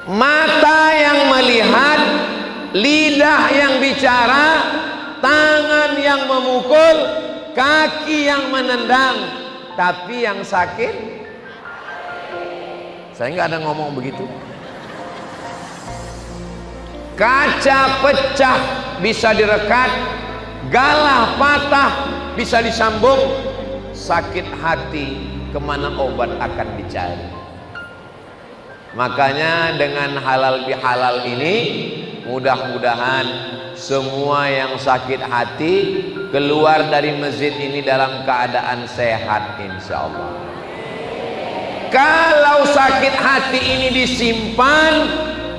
mata yang melihat, lidah yang bicara, tangan yang memukul, kaki yang menendang, tapi yang sakit, saya nggak ada ngomong begitu. Kaca pecah bisa direkat, galah patah bisa disambung, sakit hati kemana obat akan dicari. Makanya dengan halal bihalal ini, mudah-mudahan semua yang sakit hati keluar dari masjid ini dalam keadaan sehat, insya Allah. Kalau sakit hati ini disimpan,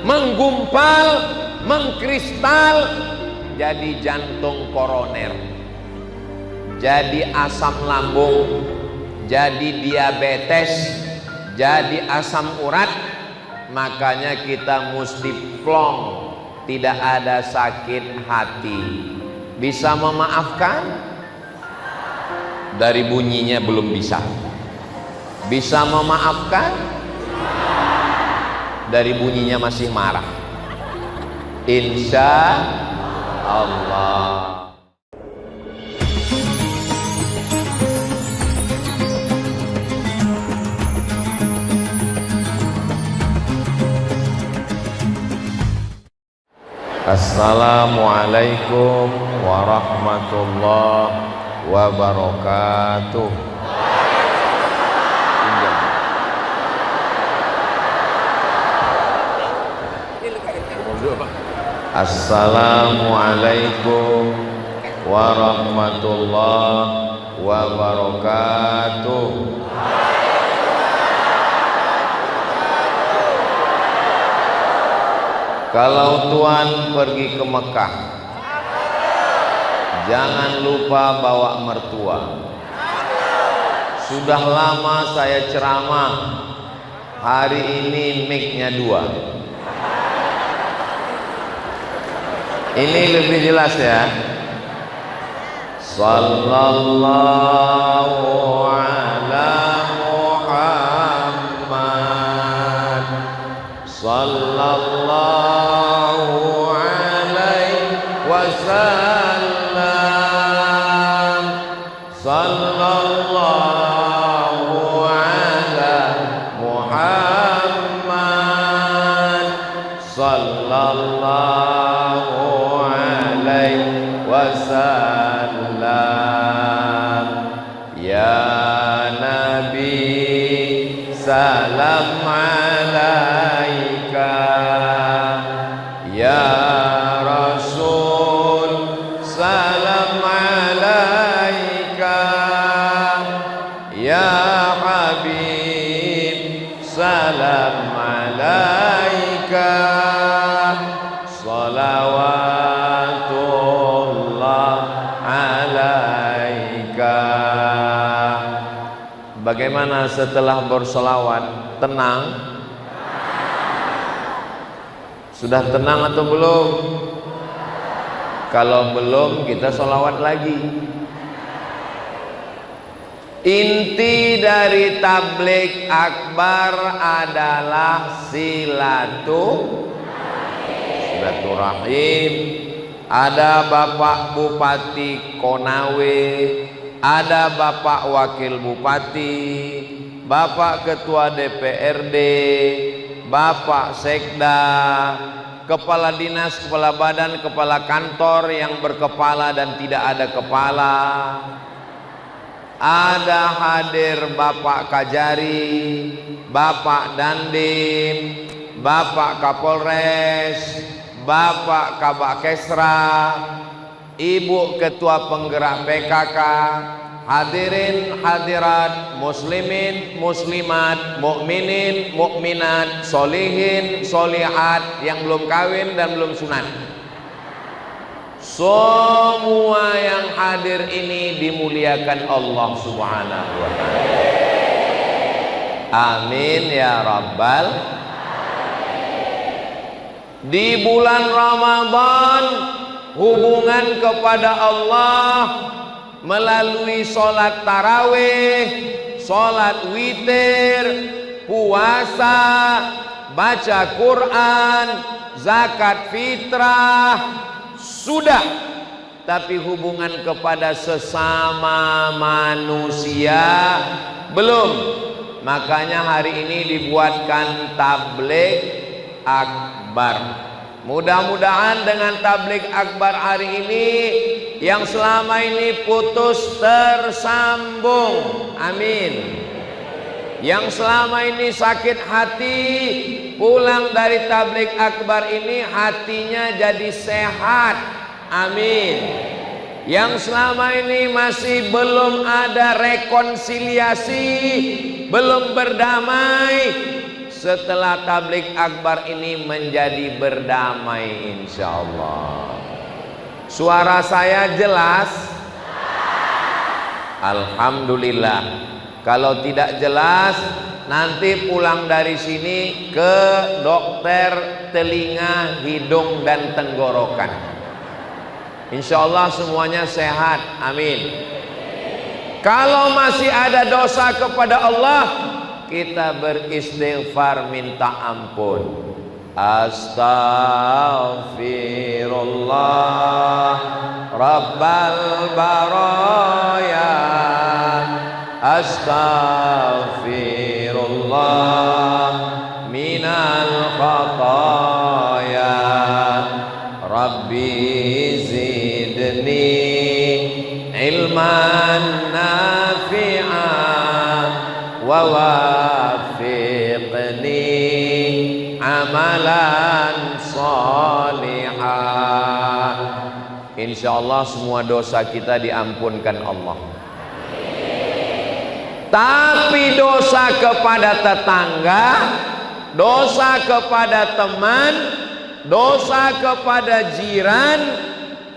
menggumpal, mengkristal, jadi jantung koroner, jadi asam lambung, jadi diabetes, jadi asam urat. Makanya kita mesti plong, tidak ada sakit hati. Bisa memaafkan? Dari bunyinya belum bisa. Bisa memaafkan? Dari bunyinya masih marah. Insya Allah. Assalamualaikum warahmatullahi wabarakatuh. Assalamualaikum warahmatullahi wabarakatuh. Kalau Tuhan pergi ke Mekah, jangan lupa bawa mertua. Sudah lama saya ceramah, hari ini mic-nya 2. Ini lebih jelas ya. Sallallahu ala Muhammad, sallallahu alaihi wasallam, sallallahu ala Muhammad, sallallahu wasallam. Ya Nabi salam alaika, ya Rasul salam alaika, ya Habib salam alaika, salawatullah alaika. Bagaimana setelah bersolawat? Tenang? Sudah tenang atau belum? Kalau belum, kita solawat lagi. Inti dari tabligh akbar adalah silaturahim. Ada Bapak Bupati Konawe, ada Bapak Wakil Bupati, Bapak Ketua DPRD, Bapak Sekda, Kepala Dinas, Kepala Badan, Kepala Kantor yang berkepala dan tidak ada kepala. Ada hadir Bapak Kajari, Bapak Dandim, Bapak Kapolres, Bapak Kabak Kesra, Ibu Ketua Penggerak PKK, hadirin hadirat, muslimin muslimat, mukminin mukminat, solihin solihat yang belum kawin dan belum sunat. Semua yang hadir ini dimuliakan Allah Subhanahu wa ta'ala. Amin ya rabbal. Di bulan Ramadan, hubungan kepada Allah melalui sholat tarawih, sholat witir, puasa, baca Quran, zakat fitrah, sudah. Tapi hubungan kepada sesama manusia belum. Makanya hari ini dibuatkan tabligh akbar. Mudah-mudahan dengan tabligh akbar hari ini yang selama ini putus tersambung. Amin. Yang selama ini sakit hati, pulang dari tabligh akbar ini hatinya jadi sehat. Amin. Yang selama ini masih belum ada rekonsiliasi, belum berdamai, setelah tabligh akbar ini menjadi berdamai insyaallah. Suara saya jelas? Alhamdulillah. Kalau tidak jelas, nanti pulang dari sini ke dokter telinga, hidung dan tenggorokan. Insya Allah semuanya sehat. Amin. Kalau masih ada dosa kepada Allah, kita beristighfar minta ampun. Astaghfirullah Rabbal baraya, astaghfirullah minal khataya, Rabbi zidni ilman nafi'an wa wafiqni amalan salihah. Insyaallah semua dosa kita diampunkan Allah. Tapi dosa kepada tetangga, dosa kepada teman, dosa kepada jiran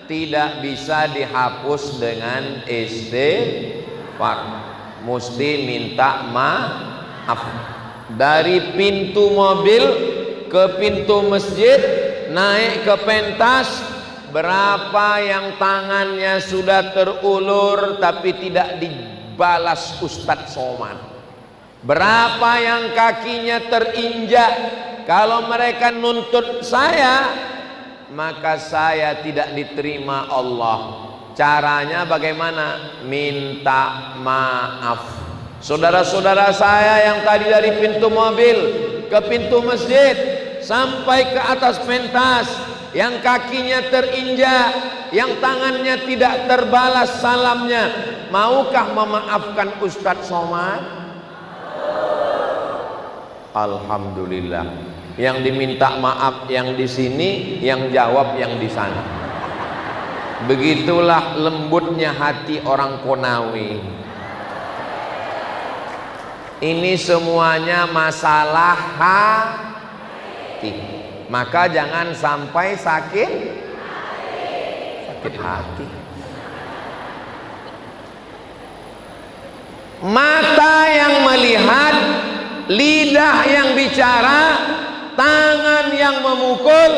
tidak bisa dihapus dengan istighfar. Mesti minta maaf. Dari pintu mobil ke pintu masjid, naik ke pentas, berapa yang tangannya sudah terulur tapi tidak dibalas Ustadz Somad? Berapa yang kakinya terinjak? Kalau mereka nuntut saya, maka saya tidak diterima Allah. Caranya bagaimana? Minta maaf. Saudara-saudara saya yang tadi dari pintu mobil ke pintu masjid sampai ke atas pentas, yang kakinya terinjak, yang tangannya tidak terbalas salamnya, maukah memaafkan Ustadz Somad? Alhamdulillah. Yang diminta maaf yang di sini, yang jawab yang di sana. Begitulah lembutnya hati orang Konawe. Ini semuanya masalah hati. Maka jangan sampai sakit hati. Mata yang melihat, lidah yang bicara, tangan yang memukul,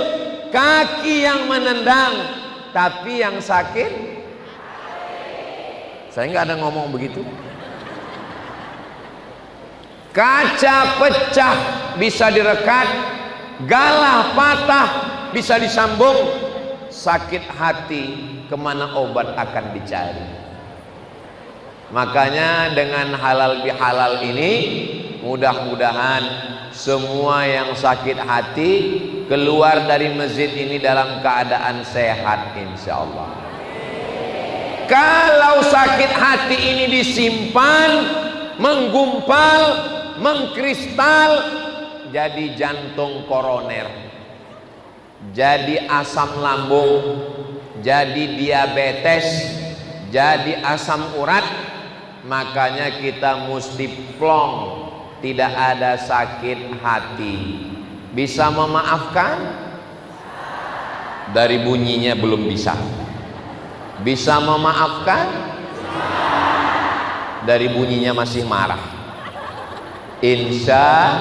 kaki yang menendang, tapi yang sakit, saya nggak ada ngomong begitu. Kaca pecah bisa direkat, galah patah bisa disambung, sakit hati kemana obat akan dicari? Makanya dengan halal bihalal ini, mudah-mudahan semua yang sakit hati keluar dari masjid ini dalam keadaan sehat insyaallah. Kalau sakit hati ini disimpan, menggumpal, mengkristal, jadi jantung koroner, jadi asam lambung, jadi diabetes, jadi asam urat. Makanya kita mesti plong, tidak ada sakit hati. Bisa memaafkan? Dari bunyinya belum bisa. Bisa memaafkan? Dari bunyinya masih marah. Insya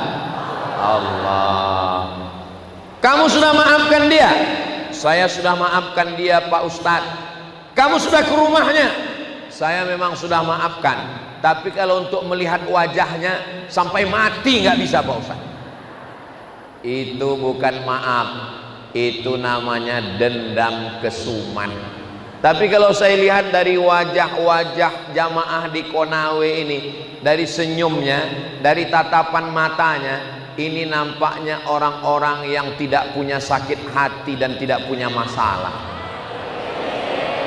Allah. Kamu sudah maafkan dia? Saya sudah maafkan dia Pak Ustadz. Kamu sudah ke rumahnya? Saya memang sudah maafkan. Tapi kalau untuk melihat wajahnya sampai mati nggak bisa Pak Ustadz. Itu bukan maaf, itu namanya dendam kesuman. Tapi kalau saya lihat dari wajah-wajah jamaah di Konawe ini, dari senyumnya, dari tatapan matanya, ini nampaknya orang-orang yang tidak punya sakit hati dan tidak punya masalah.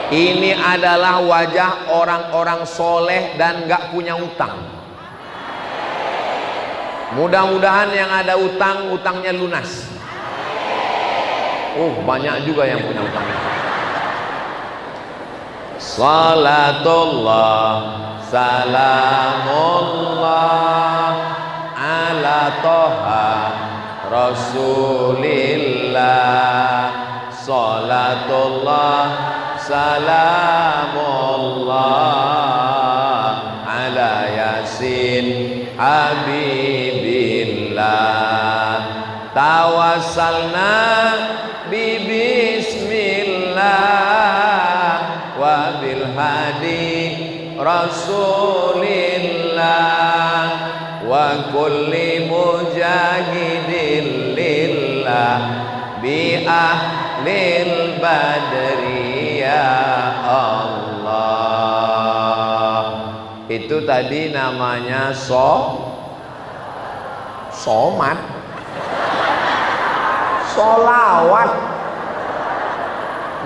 Ini adalah wajah orang-orang soleh dan gak punya utang. Mudah-mudahan yang ada utang, utangnya lunas. Banyak juga yang punya utang. Salatullah salamullah ala toha rasulillah. Salatullah salamullah ala yasin habibillah. Tawassalna bi bismillah wa bil hadi rasulillah wa kulli mujahidin lillah bi ahlil badri ya Allah. Itu tadi namanya somat, solawat.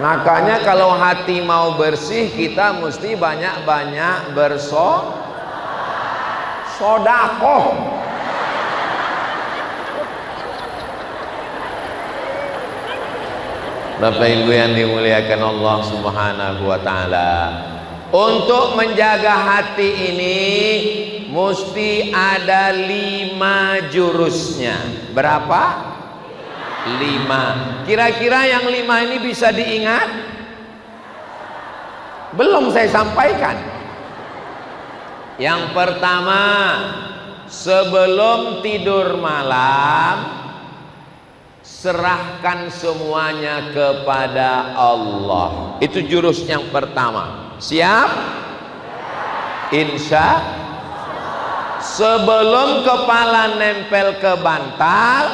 Makanya kalau hati mau bersih, kita mesti banyak-banyak bersodakoh. Bapak Ibu yang dimuliakan Allah Subhanahu wa Ta'ala, untuk menjaga hati ini mesti ada 5 jurusnya. Berapa? 5. Kira-kira yang 5 ini bisa diingat? Belum saya sampaikan. Yang pertama, sebelum tidur malam, serahkan semuanya kepada Allah. Itu jurus yang pertama. Siap? Insya. Sebelum kepala nempel ke bantal,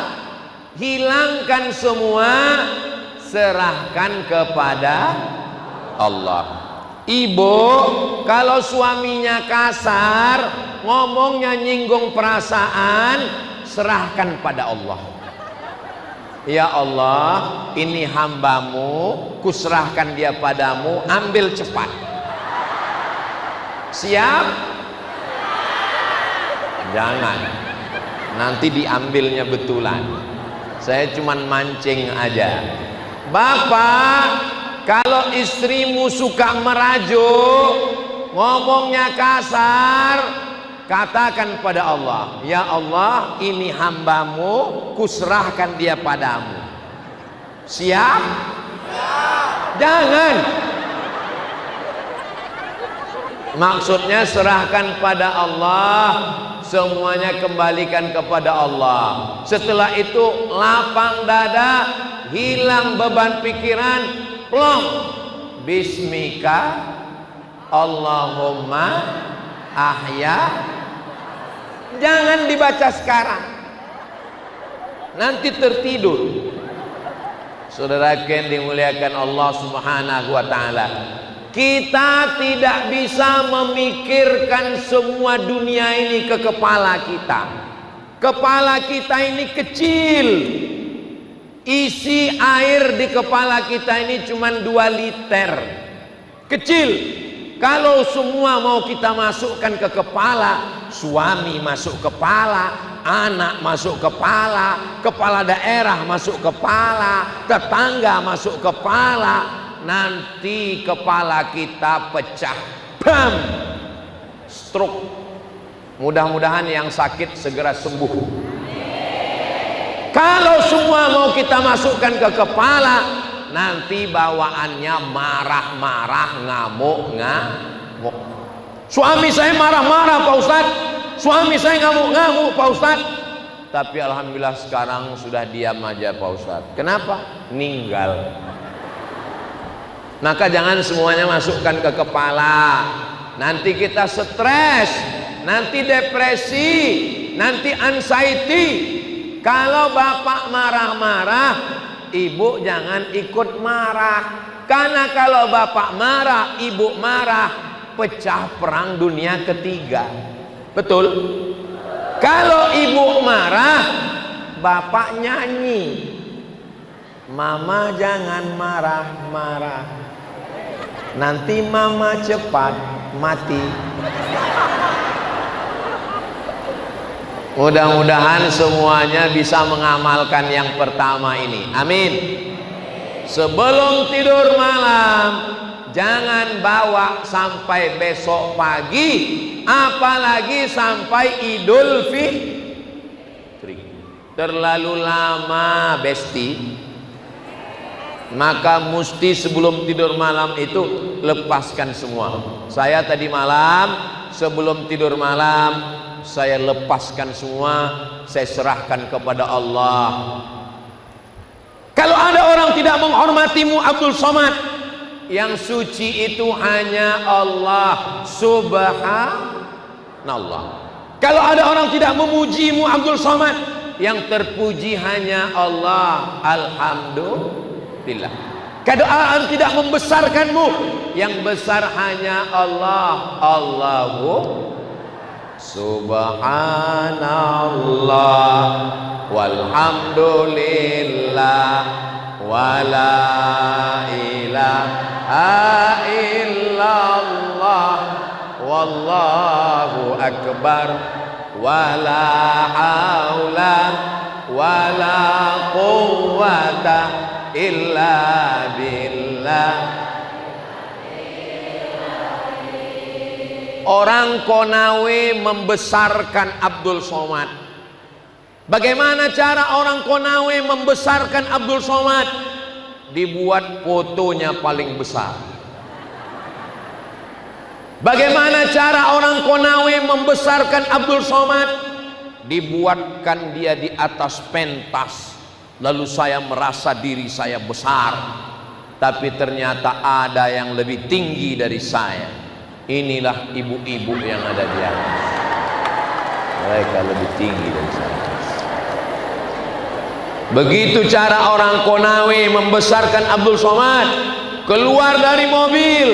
hilangkan semua, serahkan kepada Allah. Ibu, kalau suaminya kasar, ngomongnya nyinggung perasaan, serahkan pada Allah. Ya Allah, ini hambamu, kuserahkan dia padamu, ambil cepat. Siap? Jangan, nanti diambilnya betulan. Saya cuman mancing aja. Bapak, kalau istrimu suka merajuk, ngomongnya kasar, katakan pada Allah, ya Allah, ini hambamu, kuserahkan dia padamu. Siap? Jangan. Maksudnya serahkan pada Allah, semuanya kembalikan kepada Allah. Setelah itu lapang dada, hilang beban pikiran, plong. Bismika Allahumma ahya. Jangan dibaca sekarang, nanti tertidur. Saudara yang dimuliakan Allah Subhanahu wa Ta'ala, kita tidak bisa memikirkan semua dunia ini ke kepala kita. Kepala kita ini kecil. Isi air di kepala kita ini cuma 2 liter. Kecil. Kalau semua mau kita masukkan ke kepala, suami masuk kepala, anak masuk kepala, kepala daerah masuk kepala, tetangga masuk kepala, nanti kepala kita pecah, bam, stroke. Mudah-mudahan yang sakit segera sembuh. Kalau semua mau kita masukkan ke kepala, nanti bawaannya marah-marah, ngamuk-ngamuk. Suami saya marah-marah Pak Ustadz, suami saya ngamuk-ngamuk Pak Ustadz. Tapi alhamdulillah sekarang sudah diam aja Pak Ustadz. Kenapa? Ninggal. Maka jangan semuanya masukkan ke kepala. Nanti kita stres, nanti depresi, nanti anxiety. Kalau bapak marah-marah, ibu jangan ikut marah. Karena kalau bapak marah, ibu marah, pecah perang dunia ketiga. Betul? Kalau ibu marah, bapak nyanyi, mama jangan marah-marah, nanti mama cepat mati. Mudah-mudahan semuanya bisa mengamalkan yang pertama ini. Amin. Sebelum tidur malam, jangan bawa sampai besok pagi, apalagi sampai Idul Fitri. Terlalu lama, besti. Maka mesti sebelum tidur malam itu lepaskan semua. Saya tadi malam sebelum tidur malam, saya lepaskan semua, saya serahkan kepada Allah. Kalau ada orang tidak menghormatimu Abdul Somad, yang suci itu hanya Allah Subhanallah. Kalau ada orang tidak memujimu Abdul Somad, yang terpuji hanya Allah Alhamdulillah. Kalau orang tidak membesarkanmu, yang besar hanya Allah Allahu Subhanallah walhamdulillah wala ilaha illallah wallahu akbar wala haula wala quwwata illa billah. Orang Konawe membesarkan Abdul Somad. Bagaimana cara orang Konawe membesarkan Abdul Somad? Dibuat fotonya paling besar. Bagaimana cara orang Konawe membesarkan Abdul Somad? Dibuatkan dia di atas pentas. Lalu saya merasa diri saya besar, tapi ternyata ada yang lebih tinggi dari saya. Inilah ibu-ibu yang ada di atas. Mereka lebih tinggi dari saya. Begitu cara orang Konawe membesarkan Abdul Somad. Keluar dari mobil,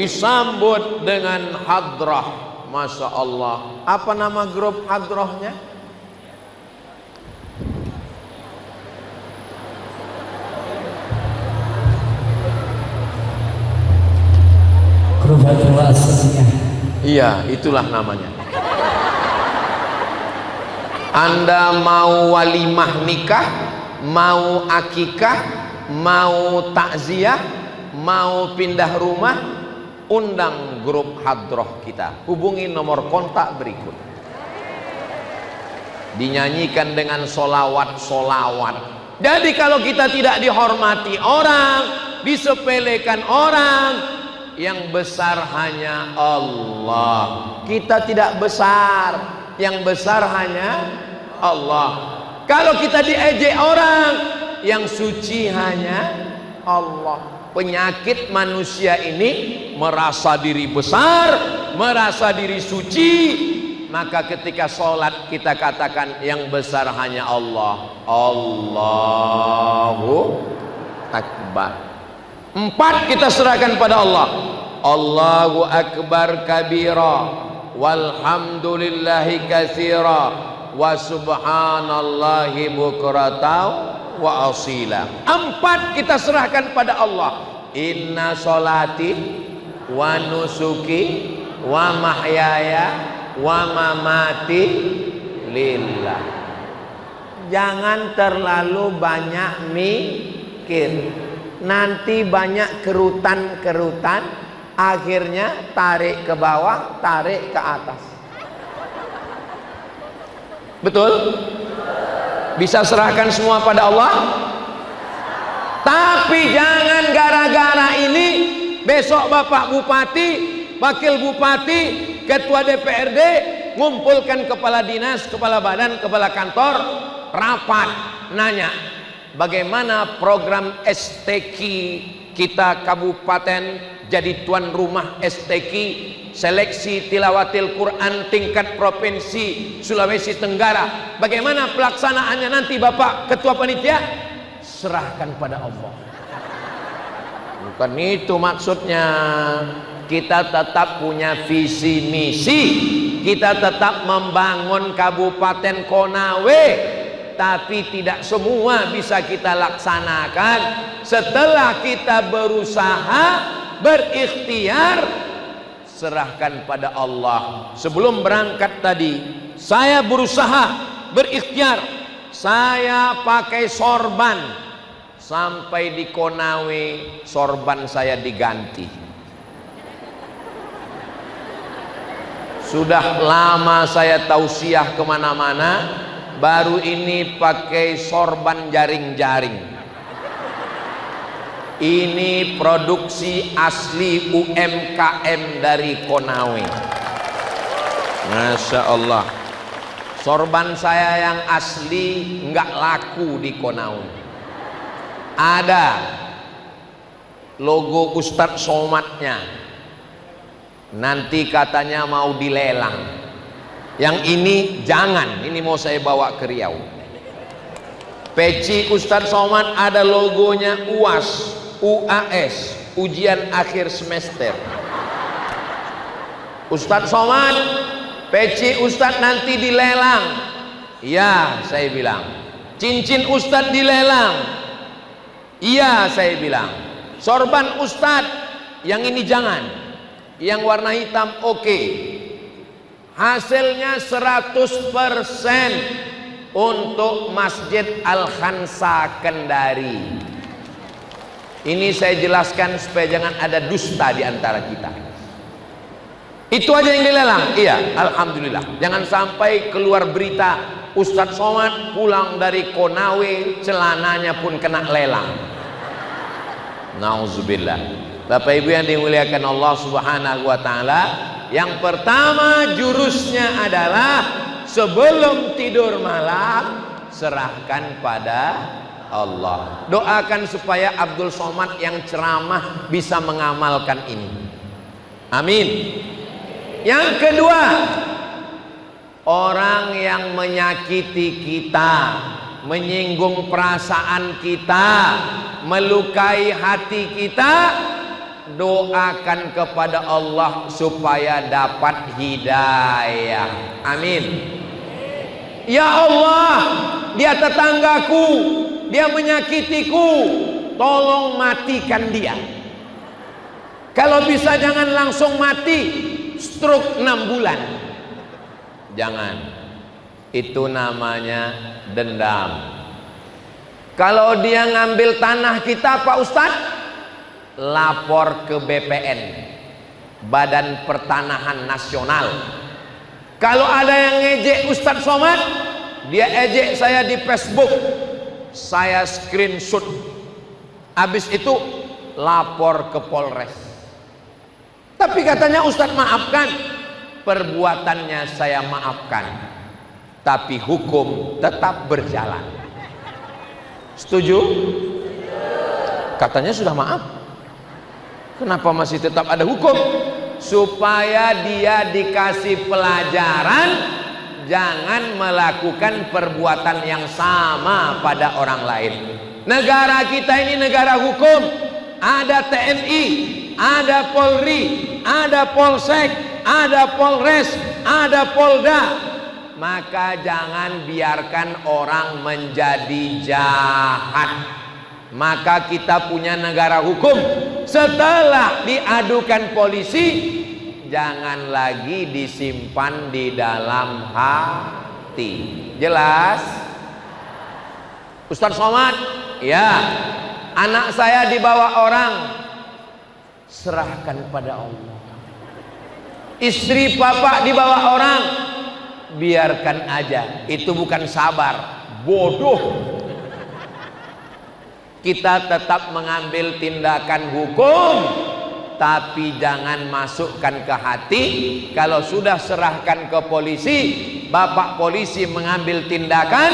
disambut dengan hadrah. Masya Allah. Apa nama grup hadrahnya? Iya, itulah namanya. Anda mau walimah nikah, mau akikah, mau takziah, mau pindah rumah, undang grup hadroh kita. Hubungi nomor kontak berikut. Dinyanyikan dengan solawat-solawat. Jadi kalau kita tidak dihormati orang, disepelekan orang, yang besar hanya Allah. Kita tidak besar, yang besar hanya Allah. Kalau kita diejek orang, yang suci hanya Allah. Penyakit manusia ini merasa diri besar, merasa diri suci. Maka ketika sholat kita katakan yang besar hanya Allah. Allahu Akbar. 4 kita serahkan pada Allah. Allahu Akbar kabira walhamdulillahi katsira wa subhanallahi bukratan wa asila. 4 kita serahkan pada Allah. Inna sholati wa nusuki wa mahyaya wa mamati lillah. Jangan terlalu banyak mikir. Nanti banyak kerutan-kerutan, akhirnya tarik ke bawah, tarik ke atas. Betul? Bisa serahkan semua pada Allah? Tapi jangan gara-gara ini besok Bapak Bupati, Wakil Bupati, Ketua DPRD ngumpulkan kepala dinas, kepala badan, kepala kantor, rapat, nanya bagaimana program STQ kita kabupaten jadi tuan rumah STQ seleksi tilawatil Quran tingkat provinsi Sulawesi Tenggara. Bagaimana pelaksanaannya nanti Bapak Ketua Panitia? Serahkan pada Allah. Bukan itu maksudnya. Kita tetap punya visi misi, kita tetap membangun Kabupaten Konawe, tapi tidak semua bisa kita laksanakan. Setelah kita berusaha, berikhtiar, serahkan pada Allah. Sebelum berangkat tadi, saya berusaha, berikhtiar, saya pakai sorban. Sampai di Konawe, sorban saya diganti. Sudah lama saya tausiah kemana-mana, baru ini pakai sorban jaring-jaring. Ini produksi asli UMKM dari Konawe. Masya Allah. Sorban saya yang asli nggak laku di Konawe. Ada logo Ustadz Somatnya. Nanti katanya mau dilelang. Yang ini jangan, ini mau saya bawa ke Riau. Peci Ustadz Somad ada logonya UAS, UAS, ujian akhir semester. Ustadz Somad, peci Ustadz nanti dilelang. Iya, saya bilang. Cincin Ustadz dilelang. Iya, saya bilang. Sorban Ustadz, yang ini jangan. Yang warna hitam oke. Hasilnya 100% untuk Masjid Al-Khansa Kendari. Ini saya jelaskan supaya jangan ada dusta di antara kita. Itu aja yang dilelang. Iya, alhamdulillah. Jangan sampai keluar berita Ustadz Somad pulang dari Konawe, celananya pun kena lelang. Nauzubillah. Bapak Ibu yang dimuliakan Allah Subhanahu wa taala, yang pertama jurusnya adalah sebelum tidur malam serahkan pada Allah. Doakan supaya Abdul Somad yang ceramah bisa mengamalkan ini. Amin. Yang kedua, orang yang menyakiti kita, menyinggung perasaan kita, melukai hati kita, doakan kepada Allah supaya dapat hidayah. Amin. Ya Allah, dia tetanggaku, dia menyakitiku, tolong matikan dia. Kalau bisa jangan langsung mati, stroke 6 bulan. Jangan. Itu namanya dendam. Kalau dia ngambil tanah kita Pak Ustadz, lapor ke BPN, Badan Pertanahan Nasional. Kalau ada yang ngejek Ustadz Somad, dia ejek saya di Facebook, saya screenshot, habis itu lapor ke Polres. Tapi katanya Ustadz maafkan, perbuatannya saya maafkan, tapi hukum tetap berjalan. Setuju? Katanya sudah maaf. Kenapa masih tetap ada hukum? Supaya dia dikasih pelajaran, jangan melakukan perbuatan yang sama pada orang lain. Negara kita ini negara hukum. Ada TNI, ada Polri, ada Polsek, ada Polres, ada Polda. Maka jangan biarkan orang menjadi jahat. Maka kita punya negara hukum. Setelah diadukan polisi, jangan lagi disimpan di dalam hati. Jelas? Ustadz Somad, ya, anak saya dibawa orang, serahkan pada Allah. Istri bapak dibawa orang, biarkan aja. Itu bukan sabar, bodoh. Kita tetap mengambil tindakan hukum, tapi jangan masukkan ke hati. Kalau sudah serahkan ke polisi, bapak polisi mengambil tindakan,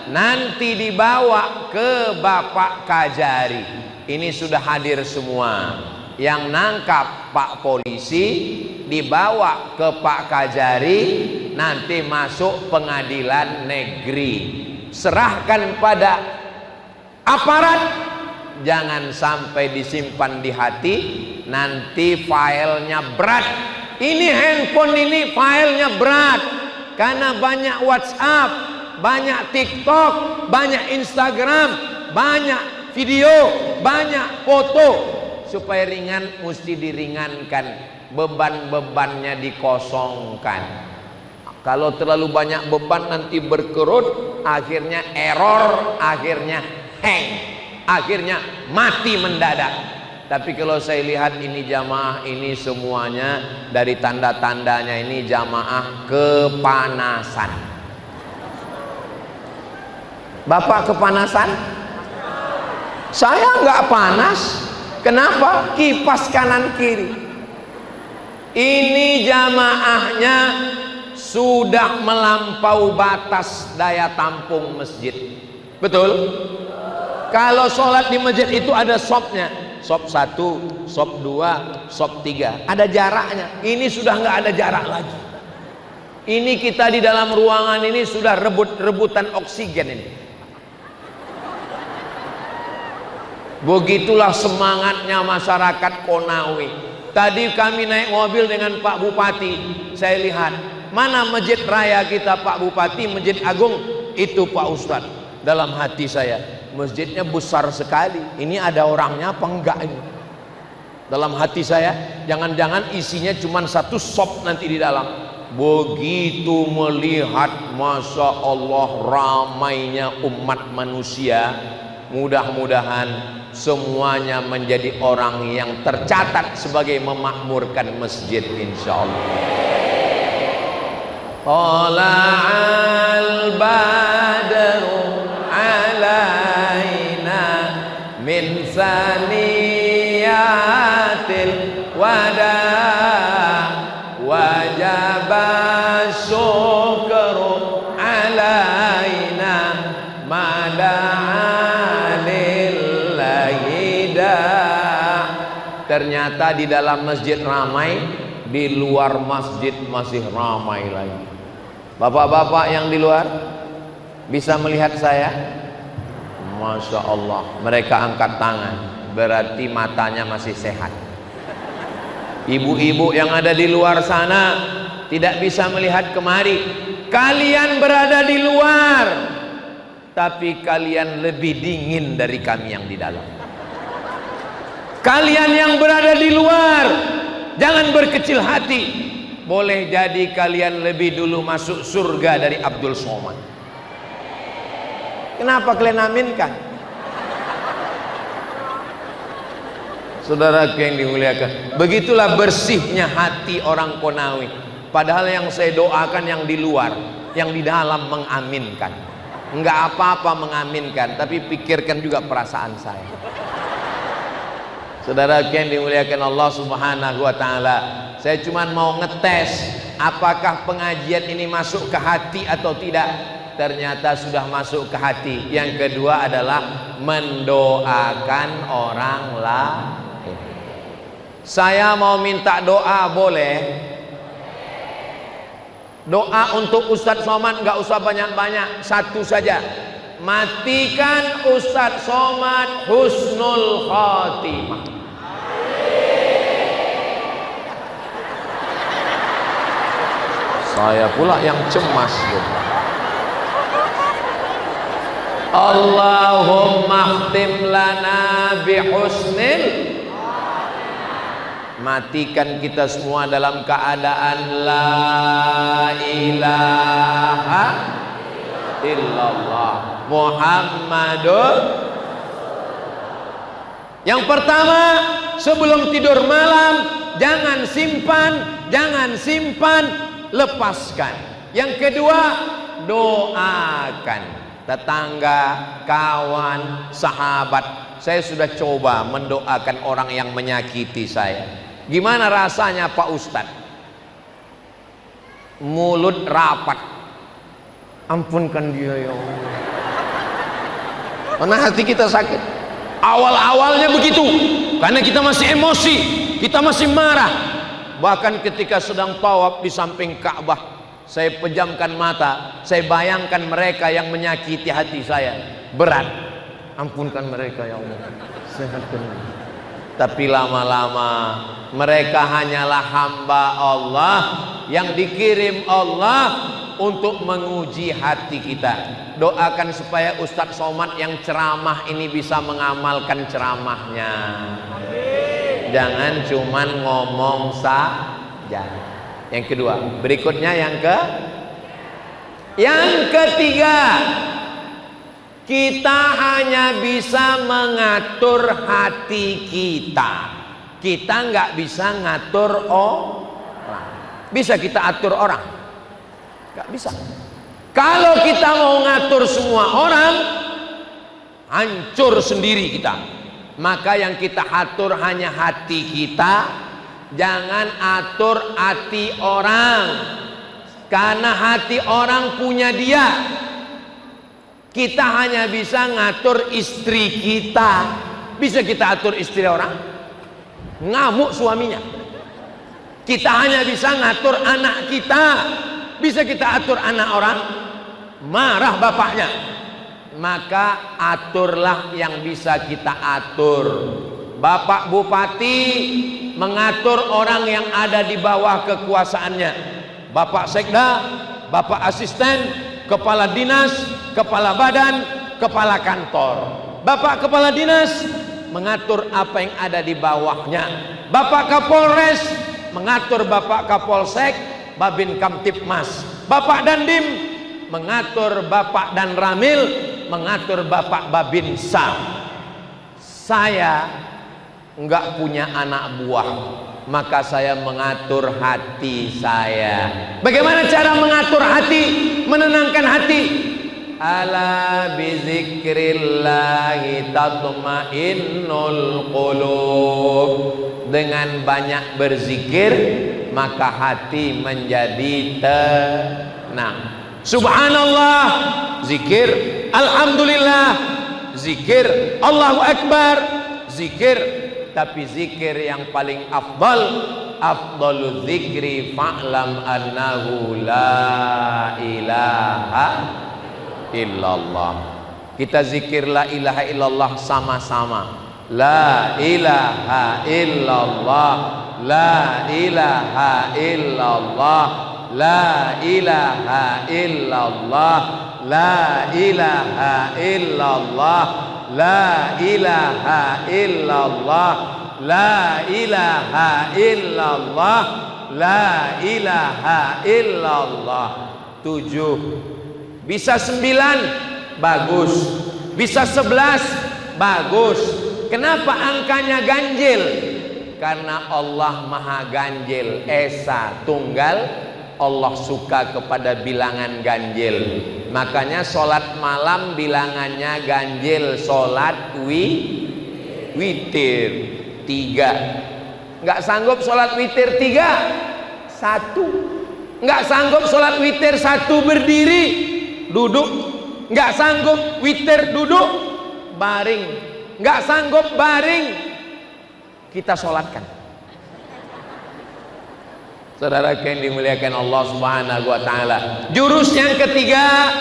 nanti dibawa ke Bapak Kajari. Ini sudah hadir semua. yang nangkap Pak Polisi, dibawa ke Pak Kajari, nanti masuk pengadilan negeri. Serahkan pada aparat, jangan sampai disimpan di hati, nanti filenya berat. Ini handphone ini filenya berat, karena banyak WhatsApp, banyak TikTok, banyak Instagram, banyak video, banyak foto. Supaya ringan, mesti diringankan, beban-bebannya dikosongkan. Kalau terlalu banyak beban nanti berkerut, akhirnya error, akhirnya hang, akhirnya mati mendadak. Tapi kalau saya lihat ini jamaah ini semuanya dari tanda-tandanya ini jamaah kepanasan. Bapak kepanasan? Saya nggak panas. Kenapa? Kipas kanan kiri. Ini jamaahnya sudah melampaui batas daya tampung masjid. Betul? Kalau sholat di masjid itu ada sopnya, sop 1, sop 2, sop 3, ada jaraknya. Ini sudah nggak ada jarak lagi. Ini kita di dalam ruangan ini sudah rebutan oksigen ini. Begitulah semangatnya masyarakat Konawe. Tadi kami naik mobil dengan Pak Bupati, saya lihat mana masjid raya kita Pak Bupati, Masjid Agung itu Pak Ustadz. Dalam hati saya, masjidnya besar sekali, ini ada orangnya apa enggak ini? Dalam hati saya, jangan-jangan isinya cuma satu sop nanti di dalam. Begitu melihat, masya Allah ramainya umat manusia, mudah-mudahan semuanya menjadi orang yang tercatat sebagai memakmurkan masjid insyaallah. Tala'al badru alaina min saniyatil wada wajaba syukru alaina Ternyata di dalam masjid ramai, di luar masjid masih ramai lagi. Bapak-bapak yang di luar bisa melihat saya? Masya Allah, mereka angkat tangan, berarti matanya masih sehat. Ibu-ibu yang ada di luar sana tidak bisa melihat kemari. Kalian berada di luar, tapi kalian lebih dingin dari kami yang di dalam. Kalian yang berada di luar, jangan berkecil hati. Boleh jadi kalian lebih dulu masuk surga dari Abdul Somad. Kenapa kalian aminkan? Saudara yang dimuliakan, begitulah bersihnya hati orang Konawe. Padahal yang saya doakan yang di luar, yang di dalam mengaminkan. Enggak apa-apa mengaminkan, tapi pikirkan juga perasaan saya. Saudara yang dimuliakan Allah Subhanahu wa taala, saya cuma mau ngetes apakah pengajian ini masuk ke hati atau tidak. Ternyata sudah masuk ke hati. Yang kedua adalah mendoakan orang lain. Saya mau minta doa, boleh? Doa untuk Ustadz Somad nggak usah banyak-banyak, satu saja. Matikan Ustadz Somad husnul khatimah. Saya pula yang cemas gitu. Allahumma khtim lana bihusnil. Matikan kita semua dalam keadaan la ilaha illallah Muhammadun. Yang pertama, sebelum tidur malam jangan simpan, lepaskan. Yang kedua, doakan tetangga, kawan, sahabat. Saya sudah coba mendoakan orang yang menyakiti saya. Gimana rasanya Pak Ustadz? Mulut rapat. Ampunkan dia ya Allah. Karena hati kita sakit. Awal-awalnya begitu. karena kita masih emosi, kita masih marah. Bahkan ketika sedang tawaf di samping Ka'bah, saya pejamkan mata, saya bayangkan mereka yang menyakiti hati saya. Berat, ampunkan mereka ya Allah, sehatkan. Tapi lama-lama mereka hanyalah hamba Allah yang dikirim Allah untuk menguji hati kita. Doakan supaya Ustadz Somad yang ceramah ini bisa mengamalkan ceramahnya. Jangan cuman ngomong saja. Yang kedua, berikutnya yang ketiga, kita hanya bisa mengatur hati kita. Kita nggak bisa ngatur orang. Bisa kita atur orang? Nggak bisa. Kalau kita mau ngatur semua orang, hancur sendiri kita. Maka yang kita atur hanya hati kita. Jangan atur hati orang, karena hati orang punya dia. Kita hanya bisa ngatur istri kita. Bisa kita atur istri orang? Ngamuk suaminya. Kita hanya bisa ngatur anak kita. Bisa kita atur anak orang? Marah bapaknya. Maka aturlah yang bisa kita atur. Bapak Bupati mengatur orang yang ada di bawah kekuasaannya. Bapak Sekda, Bapak Asisten, Kepala Dinas, Kepala Badan, Kepala Kantor. Bapak Kepala Dinas mengatur apa yang ada di bawahnya. Bapak Kapolres mengatur Bapak Kapolsek, Babin Kamtipmas. Bapak Dandim mengatur Bapak Dan Ramil, mengatur Bapak Babinsa. Saya enggak punya anak buah, maka saya mengatur hati saya. Bagaimana cara mengatur hati, menenangkan hati? Ala bizikrillahi tatma'innul qulub. Dengan banyak berzikir, maka hati menjadi tenang. Subhanallah, zikir. Alhamdulillah, zikir. Allahu Akbar, zikir. Tapi zikir yang paling afdalu zikri fa'lam annahu la ilaha illallah. Kita zikir la ilaha illallah sama-sama. La ilaha illallah, la ilaha illallah, la ilaha illallah, la ilaha illallah, la ilaha illallah, la ilaha illallah, la ilaha illallah. 7. Bisa 9, bagus. Bisa 11, bagus. Kenapa angkanya ganjil? Karena Allah maha ganjil, esa tunggal. Allah suka kepada bilangan ganjil. Makanya sholat malam bilangannya ganjil. Sholat witir 3. Nggak sanggup sholat witir 3, 1. Nggak sanggup sholat witir 1 berdiri, duduk. Nggak sanggup witir duduk, baring. Nggak sanggup baring, kita sholatkan. Saudara yang dimuliakan Allah Subhanahu wa Ta'ala, jurus yang ketiga,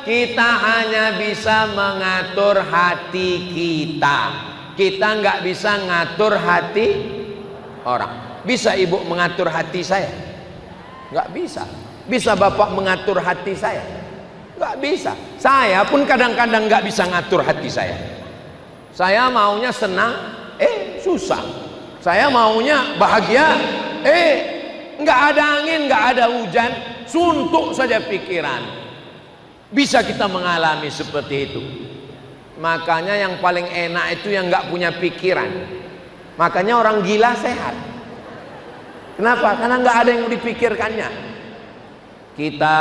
kita hanya bisa mengatur hati kita. Kita nggak bisa ngatur hati orang. Bisa ibu mengatur hati saya? Nggak bisa. Bisa bapak mengatur hati saya? Nggak bisa. Saya pun kadang-kadang nggak bisa ngatur hati saya. Saya maunya senang, susah. Saya maunya bahagia, nggak ada angin, nggak ada hujan, suntuk saja pikiran. Bisa kita mengalami seperti itu. Makanya yang paling enak itu yang nggak punya pikiran. Makanya orang gila sehat. Kenapa? Karena nggak ada yang dipikirkannya. Kita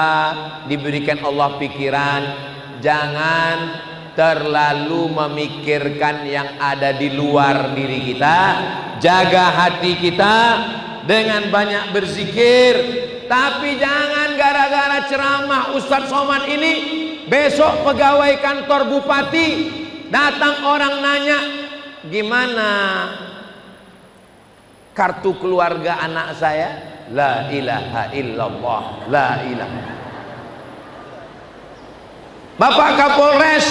diberikan Allah pikiran, jangan terlalu memikirkan yang ada di luar diri kita. Jaga hati kita dengan banyak berzikir. Tapi jangan gara-gara ceramah Ustadz Somad ini, besok pegawai kantor bupati datang orang nanya, gimana kartu keluarga anak saya, la ilaha illallah, la ilaha. Bapak Kapolres,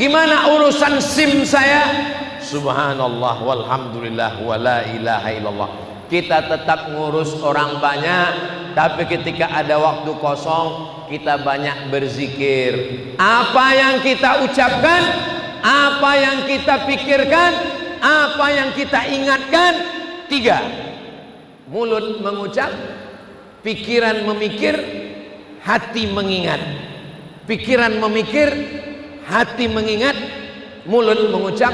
gimana urusan SIM saya? Subhanallah walhamdulillah wa la ilaha illallah. Kita tetap ngurus orang banyak, tapi ketika ada waktu kosong kita banyak berzikir. Apa yang kita ucapkan, apa yang kita pikirkan, apa yang kita ingatkan, 3. Mulut mengucap, pikiran memikir, hati mengingat. Pikiran memikir, hati mengingat, mulut mengucap.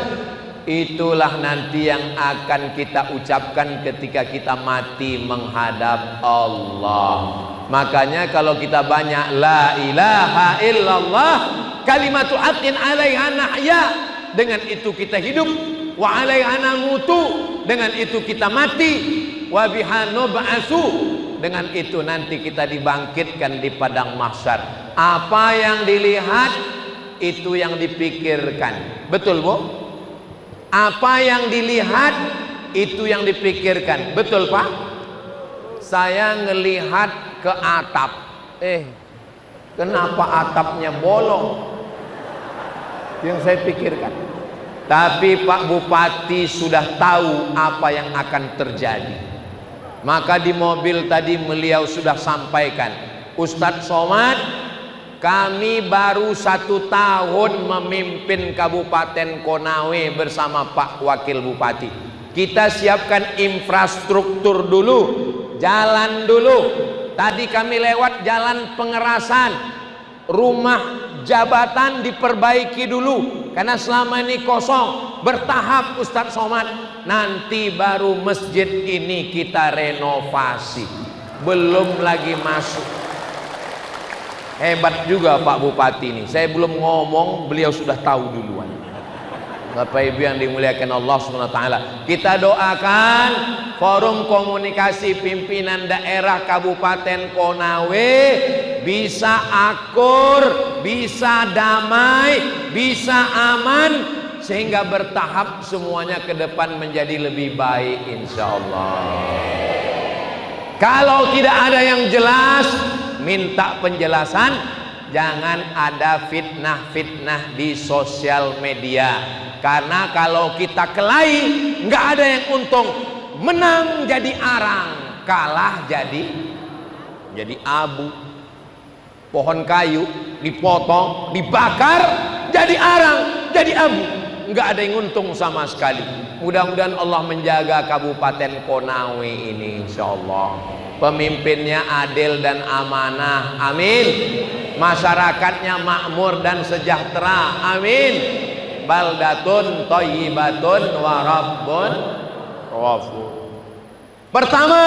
Itulah nanti yang akan kita ucapkan ketika kita mati menghadap Allah. Makanya kalau kita banyak la ilaha illallah, kalimatu haqqin 'alaiha nahya, dengan itu kita hidup, wa 'alaiha namutu, dengan itu kita mati, wa biha nub'atsu, dengan itu nanti kita dibangkitkan di padang mahsyar. Apa yang dilihat itu yang dipikirkan. Betul, Bu? Apa yang dilihat itu yang dipikirkan. Betul, Pak? Saya ngelihat ke atap. Kenapa atapnya bolong? Yang saya pikirkan. Tapi Pak Bupati sudah tahu apa yang akan terjadi. Maka di mobil tadi beliau sudah sampaikan, Ustadz Somad, kami baru 1 tahun memimpin Kabupaten Konawe bersama Pak Wakil Bupati. Kita siapkan infrastruktur dulu, jalan dulu. Tadi kami lewat jalan Pengerasan, rumah jabatan diperbaiki dulu karena selama ini kosong. Bertahap Ustadz Somad, nanti baru masjid ini kita renovasi, belum lagi masuk. Hebat juga Pak Bupati ini. Saya belum ngomong, beliau sudah tahu duluan. Bapak Ibu yang dimuliakan Allah SWT, kita doakan forum komunikasi pimpinan daerah Kabupaten Konawe bisa akur, bisa damai, bisa aman, sehingga bertahap semuanya ke depan menjadi lebih baik insya Allah. Kalau tidak ada yang jelas, minta penjelasan. Jangan ada fitnah-fitnah di sosial media, karena kalau kita kelahi nggak ada yang untung. Menang jadi arang, kalah jadi abu. Pohon kayu dipotong, dibakar, jadi arang, jadi abu, nggak ada yang untung sama sekali. Mudah-mudahan Allah menjaga Kabupaten Konawe ini insyaallah. Pemimpinnya adil dan amanah, amin. Masyarakatnya makmur dan sejahtera, amin. Baldatun thayyibatun wa rabbun ghafur. Pertama,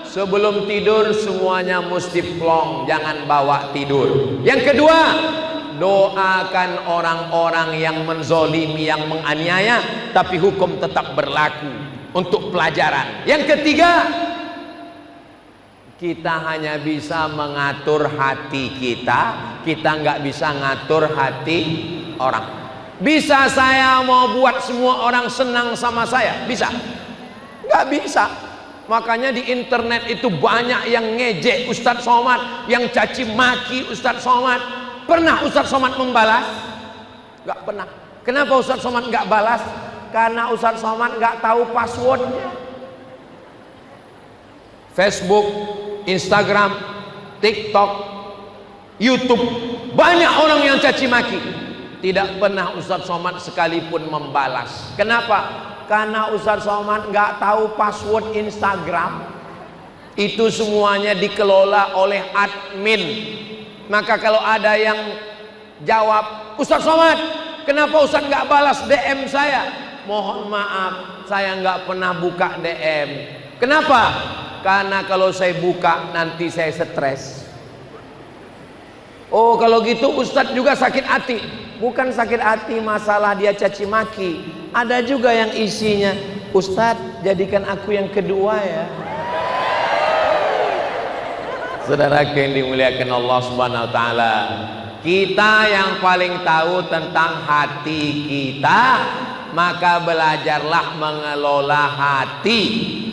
sebelum tidur semuanya mesti plong, jangan bawa tidur. Yang kedua, doakan orang-orang yang menzolimi, yang menganiaya, tapi hukum tetap berlaku untuk pelajaran. Yang ketiga, kita hanya bisa mengatur hati kita nggak bisa ngatur hati orang. Bisa saya mau buat semua orang senang sama saya? Bisa? Nggak bisa. Makanya di internet itu banyak yang ngejek Ustadz Somad, yang caci maki Ustadz Somad. Pernah Ustadz Somad membalas? Nggak pernah. Kenapa Ustadz Somad nggak balas? Karena Ustadz Somad nggak tahu passwordnya. Facebook, Instagram, TikTok, YouTube, banyak orang yang caci maki. Tidak pernah Ustadz Somad sekalipun membalas. Kenapa? Karena Ustadz Somad nggak tahu password Instagram. Itu semuanya dikelola oleh admin. Maka kalau ada yang jawab, Ustadz Somad, kenapa Ustadz nggak balas DM saya? Mohon maaf, saya nggak pernah buka DM. Kenapa? Karena kalau saya buka nanti saya stres. Oh, kalau gitu Ustadz juga sakit hati. Bukan sakit hati masalah dia caci maki. Ada juga yang isinya, Ustadz jadikan aku yang kedua ya. Saudara yang dimuliakan Allah Subhanahu wa taala, kita yang paling tahu tentang hati kita, maka belajarlah mengelola hati.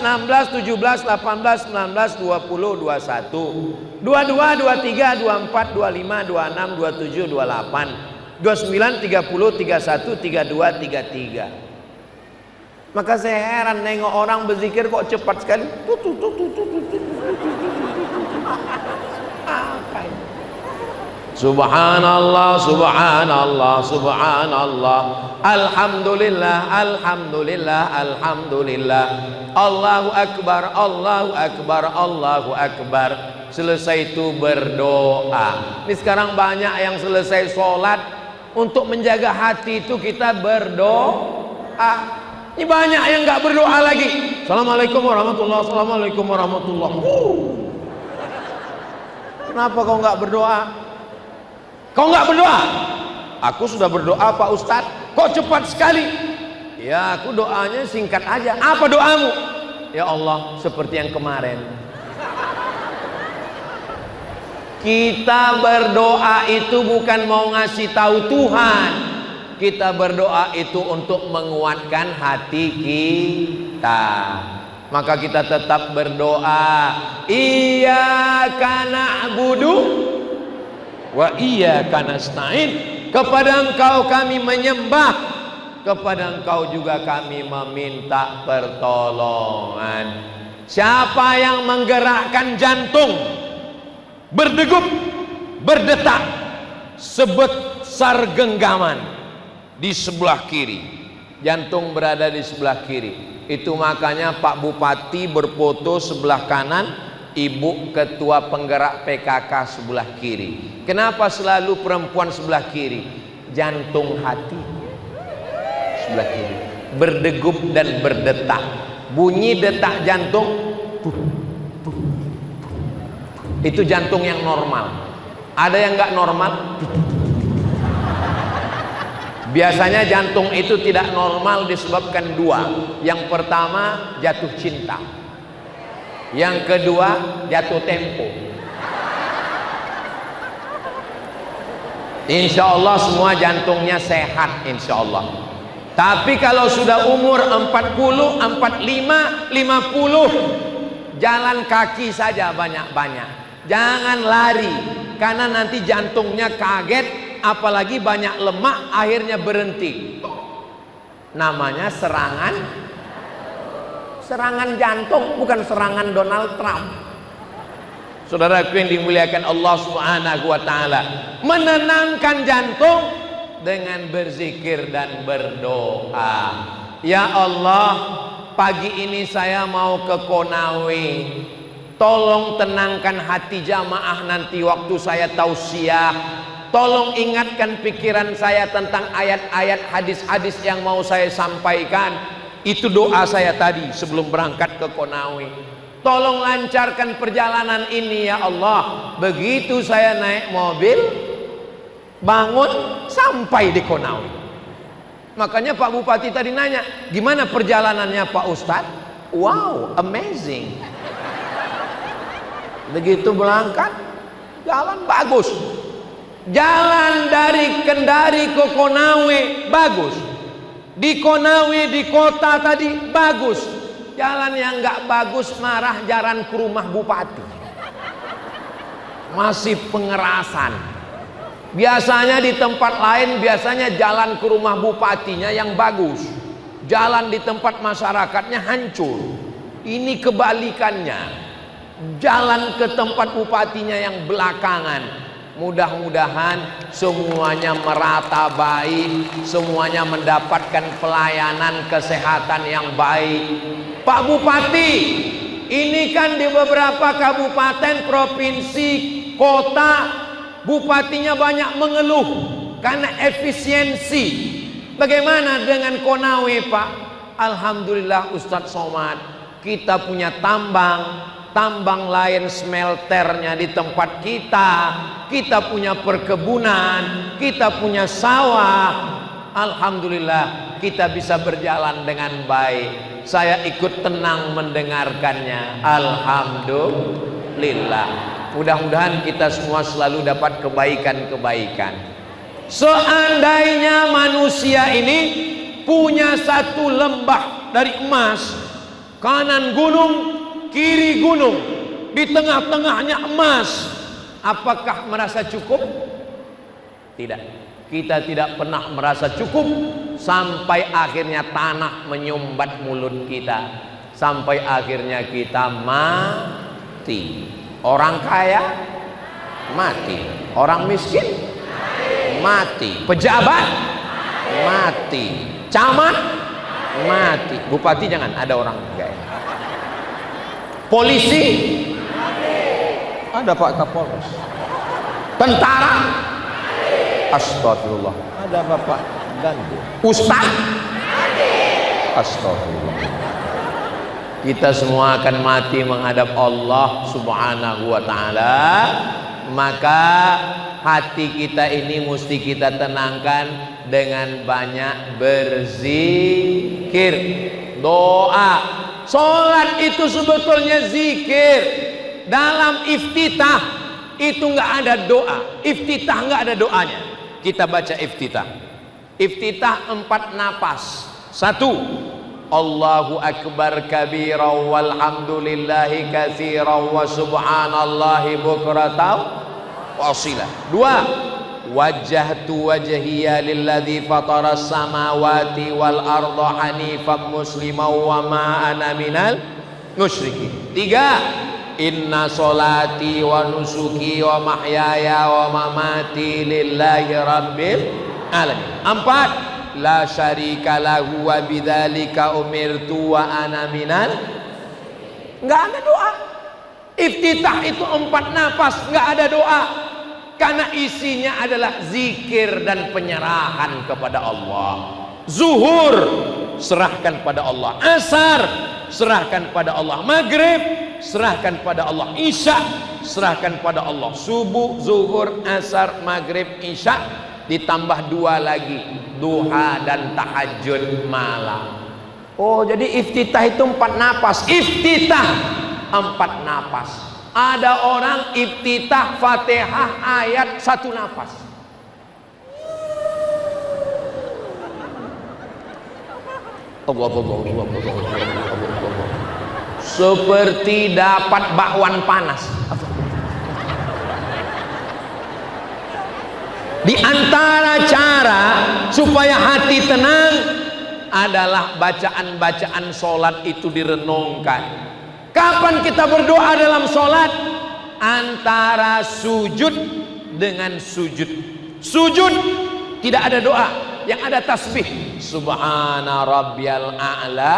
16, 17, 18, 19, 20, 21, 22, 23, 24, 25, 26, 27, 28, 29, 30, 31, 32, 33. Maka saya heran nengok orang berzikir kok cepat sekali. Apa ini? Subhanallah, subhanallah, subhanallah. Alhamdulillah, alhamdulillah, alhamdulillah. Allahu akbar, Allahu akbar, Allahu akbar. Selesai itu berdoa. Ini sekarang banyak yang selesai sholat, untuk menjaga hati itu kita berdoa. Ini banyak yang nggak berdoa lagi. Assalamualaikum warahmatullahi wabarakatuh. Assalamualaikum warahmatullahi wabarakatuh. Kenapa kau nggak berdoa? Kau nggak berdoa? Aku sudah berdoa Pak Ustadz. Kok cepat sekali? Ya aku doanya singkat aja. Apa doamu? Ya Allah, seperti yang kemarin. Kita berdoa itu bukan mau ngasih tahu Tuhan. Kita berdoa itu untuk menguatkan hati kita. Maka kita tetap berdoa. Iyyaka na'budu wa iyyaka nasta'in. Kepada Engkau kami menyembah, kepada Engkau juga kami meminta pertolongan. Siapa yang menggerakkan jantung berdegup, berdetak sebesar genggaman di sebelah kiri, jantung berada di sebelah kiri, itu makanya Pak Bupati berfoto sebelah kanan, Ibu Ketua Penggerak PKK sebelah kiri. Kenapa selalu perempuan sebelah kiri? Jantung hati sebelah kiri berdegup dan berdetak. Bunyi detak jantung itu jantung yang normal. Ada yang nggak normal. Biasanya jantung itu tidak normal disebabkan dua. Yang pertama jatuh cinta, yang kedua jatuh tempo. Insya Allah semua jantungnya sehat insya Allah. Tapi kalau sudah umur 40, 45, 50, jalan kaki saja banyak-banyak. Jangan lari, karena nanti jantungnya kaget, apalagi banyak lemak, akhirnya berhenti. Namanya serangan jantung, bukan serangan Donald Trump. Saudaraku yang dimuliakan Allah Subhanahu wa ta'ala, menenangkan jantung dengan berzikir dan berdoa. Ya Allah, pagi ini saya mau ke Konawe, tolong tenangkan hati jamaah nanti waktu saya tausiah. Tolong ingatkan pikiran saya tentang ayat-ayat hadis-hadis yang mau saya sampaikan. Itu doa saya tadi sebelum berangkat ke Konawe. Tolong lancarkan perjalanan ini ya Allah. Begitu saya naik mobil, bangun sampai di Konawe. Makanya Pak Bupati tadi nanya, gimana perjalanannya Pak Ustadz? Wow, amazing. Begitu berangkat, jalan bagus. Jalan dari Kendari ke Konawe bagus. Di Konawe di kota tadi bagus. Jalan yang nggak bagus marah jalan ke rumah bupati. Masih pengerasan. Biasanya di tempat lain biasanya jalan ke rumah bupatinya yang bagus. Jalan di tempat masyarakatnya hancur. Ini kebalikannya. Jalan ke tempat bupatinya yang belakangan. Mudah-mudahan semuanya merata baik, semuanya mendapatkan pelayanan kesehatan yang baik. Pak Bupati, ini kan di beberapa kabupaten, provinsi, kota, bupatinya banyak mengeluh karena efisiensi. Bagaimana dengan Konawe Pak? Alhamdulillah Ustadz Somad, kita punya tambang lain smelternya di tempat kita punya perkebunan, kita punya sawah. Alhamdulillah kita bisa berjalan dengan baik. Saya ikut tenang mendengarkannya. Alhamdulillah. Mudah-mudahan kita semua selalu dapat kebaikan-kebaikan. Seandainya manusia ini punya satu lembah dari emas, kanan gunung, kiri gunung, di tengah-tengahnya emas, apakah merasa cukup? Tidak. Kita tidak pernah merasa cukup sampai akhirnya tanah menyumbat mulut kita, sampai akhirnya kita mati. Orang kaya mati, orang miskin mati, pejabat mati, camat mati, bupati jangan, ada orang kaya, polisi ada Pak Kapolres, tentara astagfirullah, ada Bapak Ganti, Ustaz astagfirullah. Kita semua akan mati menghadap Allah Subhanahu wa ta'ala. Maka hati kita ini mesti kita tenangkan dengan banyak berzikir, doa. Sholat itu sebetulnya zikir. Dalam iftitah itu nggak ada doa, iftitah nggak ada doanya. Kita baca iftitah. Iftitah 4 napas. 1, Allahu akbar kabira walhamdulillahi katsira wa subhanallahi bukratan wa asila. 2, wajjahtu wajhiya lilladzi fatara samawati wal arda hanifan musliman wa ma ana minal musyrikin. 3, inna solati wa nusuki wa mahyaya wa mamati lillahi rabbil alamin. 4, la syarika lahu wa bidzalika umirtu wa ana minal. Enggak ada doa. Iftitah itu 4 napas, enggak ada doa. Karena isinya adalah zikir dan penyerahan kepada Allah. Zuhur serahkan pada Allah, asar serahkan pada Allah, maghrib serahkan pada Allah, isya serahkan pada Allah, subuh, zuhur, asar, maghrib, isya, ditambah 2 lagi, duha dan tahajud malam. Oh, jadi iftitah itu 4 napas. Iftitah 4 napas. Ada orang iftitah Fatihah ayat 1 napas. Seperti dapat bakwan panas. Di antara cara supaya hati tenang adalah bacaan-bacaan sholat itu direnungkan. Kapan kita berdoa dalam sholat? Antara sujud dengan sujud. Sujud tidak ada doa, yang ada tasbih subhana rabbiyal a'la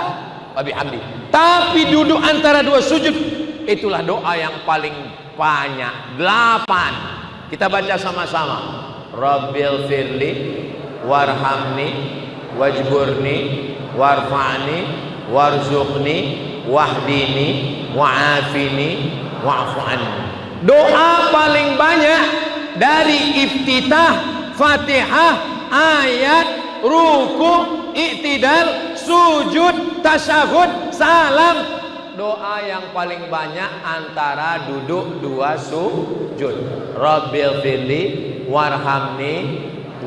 wa bihamdi. Tapi duduk antara 2 sujud, itulah doa yang paling banyak, 8. Kita baca sama-sama. Rabbil firli warhamni wajburni warfa'ni warzuqni wahdini wa'afini wa'fu anni. Doa paling banyak dari iftitah, Fatihah, ayat, ruku, i'tidal, sujud, tasyahud, salam. Doa yang paling banyak antara duduk 2 sujud. Rabbil firli warhamni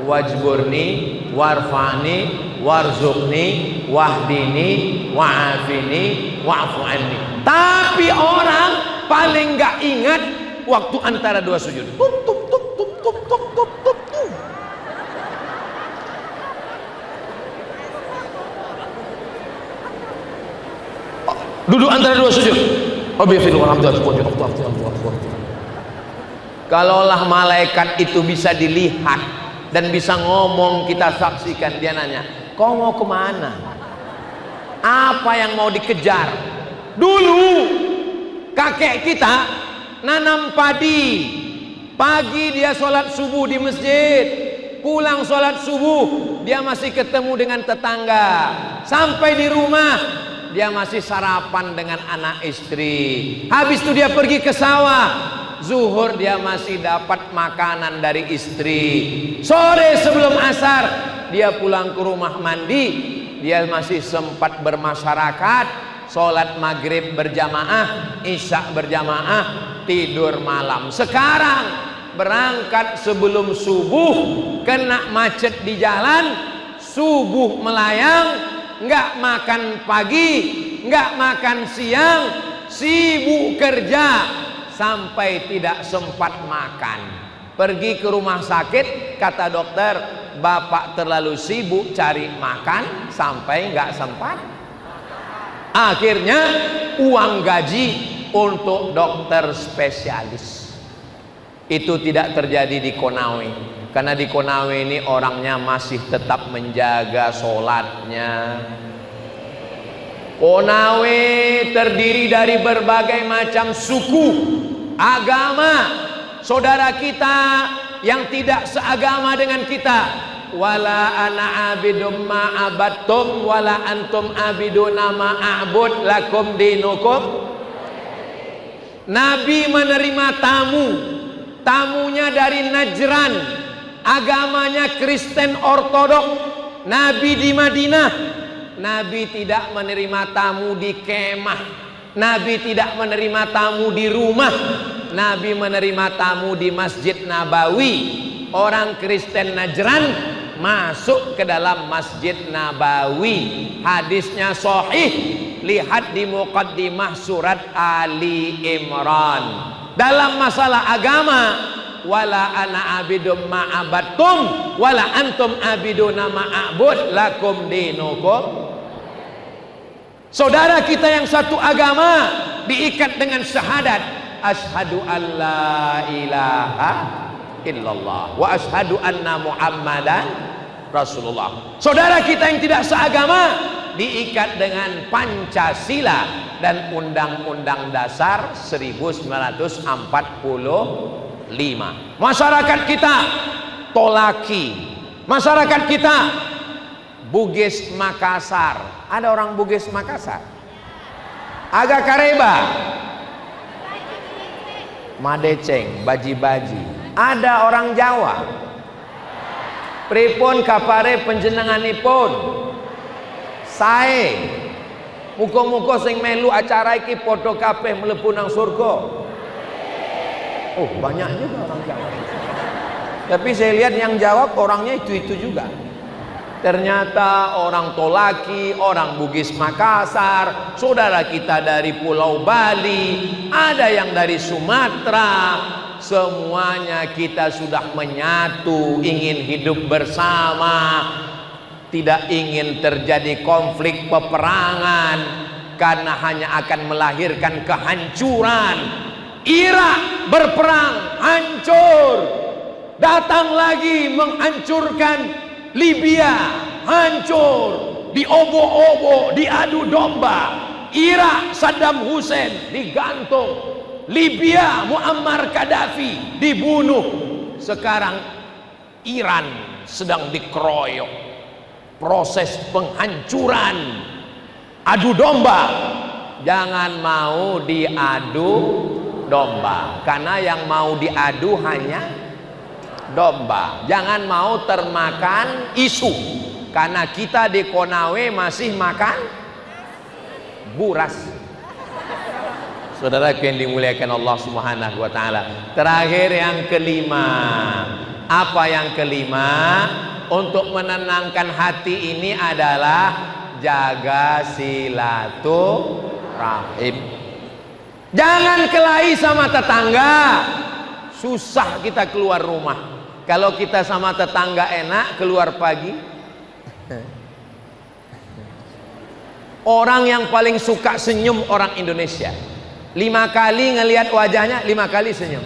wajburni warfa'ni warzuqni wahdini wa'afini wa'fu anni. Tapi orang paling gak ingat waktu antara 2 sujud. Tup tup tup tup tup tup tup tup tup. Duduk antara 2 sujud. Kalaulah malaikat itu bisa dilihat dan bisa ngomong, kita saksikan, dia nanya, kau mau kemana? Apa yang mau dikejar? Dulu kakek kita nanam padi, pagi dia sholat subuh di masjid, pulang sholat subuh dia masih ketemu dengan tetangga, sampai di rumah dia masih sarapan dengan anak istri, habis itu dia pergi ke sawah, zuhur dia masih dapat makanan dari istri, sore sebelum asar dia pulang ke rumah mandi, dia masih sempat bermasyarakat, sholat maghrib berjamaah, isya berjamaah, tidur malam. Sekarang berangkat sebelum subuh, kena macet di jalan, subuh melayang, nggak makan pagi, nggak makan siang, sibuk kerja sampai tidak sempat makan. Pergi ke rumah sakit, kata dokter, bapak terlalu sibuk cari makan sampai nggak sempat. Akhirnya uang gaji untuk dokter spesialis. Itu tidak terjadi di Konawe, karena di Konawe ini orangnya masih tetap menjaga sholatnya. Konawe terdiri dari berbagai macam suku, agama. Saudara kita yang tidak seagama dengan kita, wala ana abidum ma abattum wala antum abiduna ma a'bud lakum dinukum. Nabi menerima tamu, tamunya dari Najran, agamanya Kristen Ortodok. Nabi di Madinah, Nabi tidak menerima tamu di kemah, Nabi tidak menerima tamu di rumah, Nabi menerima tamu di Masjid Nabawi. Orang Kristen Najran masuk ke dalam Masjid Nabawi, hadisnya sahih, lihat di muqaddimah surat Ali Imran. Dalam masalah agama, wala ana abidum ma'abattum wala antum abiduna ma'abud lakum dinukum. Saudara kita yang satu agama diikat dengan syahadat, asyhadu alla ilaha illallah wa asyhadu anna muhammadan rasulullah. Saudara kita yang tidak seagama diikat dengan Pancasila dan Undang-Undang Dasar 1945. Masyarakat kita Tolaki, masyarakat kita Bugis Makassar. Ada orang Bugis Makassar? Agak Kareba, Madeceng, Baji-baji. Ada orang Jawa. Pripun kapare panjenenganipun? Sae. Muga-muga sing melu acara iki padha kabeh mlebu nang surga. Oh, banyak juga orang Jawa. Tapi saya lihat yang jawab orangnya itu-itu juga. Ternyata orang Tolaki, orang Bugis Makassar, saudara kita dari Pulau Bali, ada yang dari Sumatera. Semuanya kita sudah menyatu, ingin hidup bersama, tidak ingin terjadi konflik peperangan, karena hanya akan melahirkan kehancuran. Irak berperang, hancur. Datang lagi menghancurkan Libya, hancur. Diobok-obok, diadu domba. Irak Saddam Hussein digantung, Libya Muammar Gaddafi dibunuh. Sekarang Iran sedang dikeroyok. Proses penghancuran, adu domba. Jangan mau diadu domba, karena yang mau diadu hanya domba. Jangan mau termakan isu, karena kita di Konawe masih makan buras. Saudara yang dimuliakan Allah Subhanahu wa taala. Terakhir yang kelima. Apa yang kelima? Untuk menenangkan hati ini adalah jaga silaturahim. Jangan kelahi sama tetangga. Susah kita keluar rumah. Kalau kita sama tetangga enak, keluar pagi. Orang yang paling suka senyum orang Indonesia. 5 kali ngelihat wajahnya, 5 kali senyum.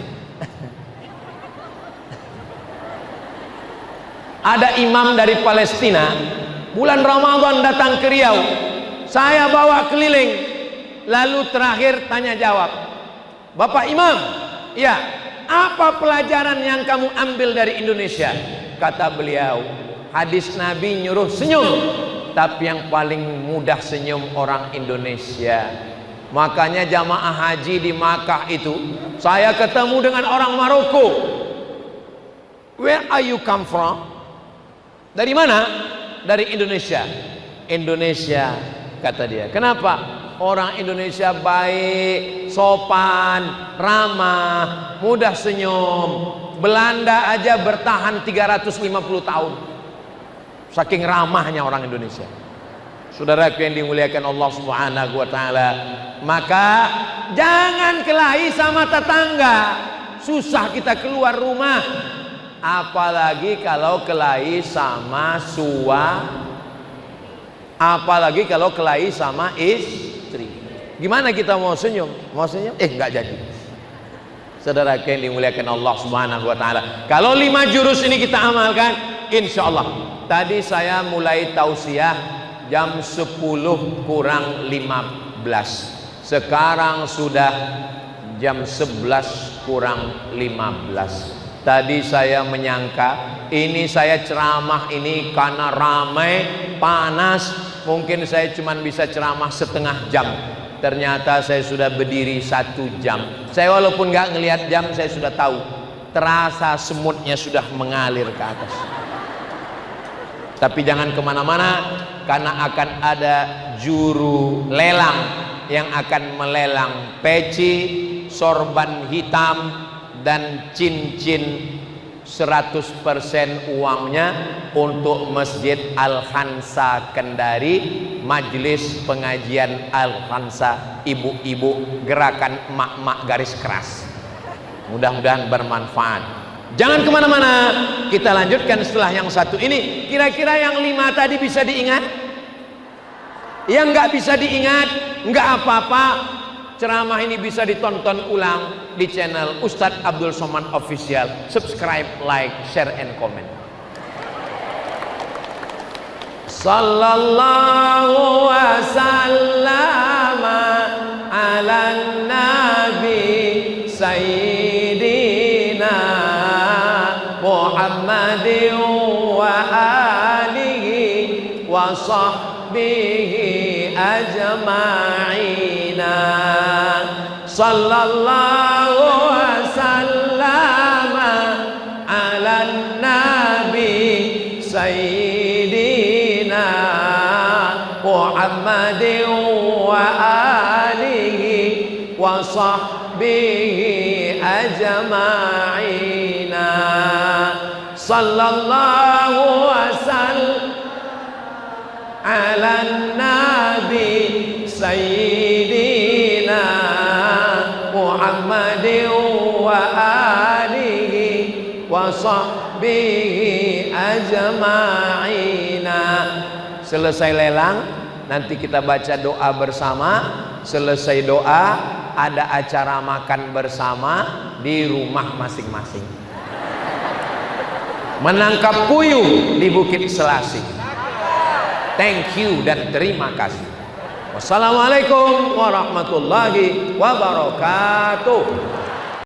Ada imam dari Palestina, bulan Ramadan datang ke Riau. Saya bawa keliling, lalu terakhir tanya jawab. Bapak Imam, ya, apa pelajaran yang kamu ambil dari Indonesia? kata beliau, hadis Nabi nyuruh senyum, tapi yang paling mudah senyum orang Indonesia. Makanya jamaah haji di Makkah itu, saya ketemu dengan orang Maroko. Where are you come from? Dari mana? Dari Indonesia. Indonesia, kata dia. Kenapa? Orang Indonesia baik, sopan, ramah, mudah senyum. Belanda aja bertahan 350 tahun. Saking ramahnya orang Indonesia. Saudaraku yang dimuliakan Allah Subhanahu wa taala, maka jangan kelahi sama tetangga. Susah kita keluar rumah, apalagi kalau kelahi sama apalagi kalau kelahi sama istri. Gimana kita mau senyum? Mau senyum? Nggak jadi. Saudara yang dimuliakan Allah Subhanahu wa taala, kalau 5 jurus ini kita amalkan, insya Allah. Tadi saya mulai tausiah jam 10 kurang 15. Sekarang sudah jam 11 kurang 15. Tadi saya menyangka ini saya ceramah ini karena ramai, panas, mungkin saya cuma bisa ceramah setengah jam. Ternyata saya sudah berdiri 1 jam. Saya walaupun nggak ngelihat jam, saya sudah tahu, terasa semutnya sudah mengalir ke atas. Tapi jangan kemana-mana, karena akan ada juru lelang yang akan melelang peci, sorban hitam, dan cincin 100% uangnya untuk Masjid Al-Khansa Kendari, Majelis Pengajian Al-Khansa, ibu-ibu gerakan emak-emak garis keras. Mudah-mudahan bermanfaat. Jangan kemana-mana, kita lanjutkan setelah yang satu ini. Kira-kira yang 5 tadi bisa diingat? Yang nggak bisa diingat, nggak apa-apa. Ceramah ini bisa ditonton ulang di channel Ustadz Abdul Somad Official. Subscribe, like, share, and comment. Sallallahu wasallam ala nabi sayyidina Muhammadin wa alihi wa sahbihi ajma'ina. Sallallahu wasallam ala nabi sayyidina Muhammadin wa alihi wa sahbihi ajma'ina. Sallallahu wasallam ala nabi sayyidina Muhammadin wa alihi wa sahbihi ajma'ina. Selesai lelang, nanti kita baca doa bersama. Selesai doa, ada acara makan bersama di rumah masing-masing. Menangkap puyuh di Bukit Selasih. Thank you dan terima kasih. Wassalamualaikum warahmatullahi wabarakatuh.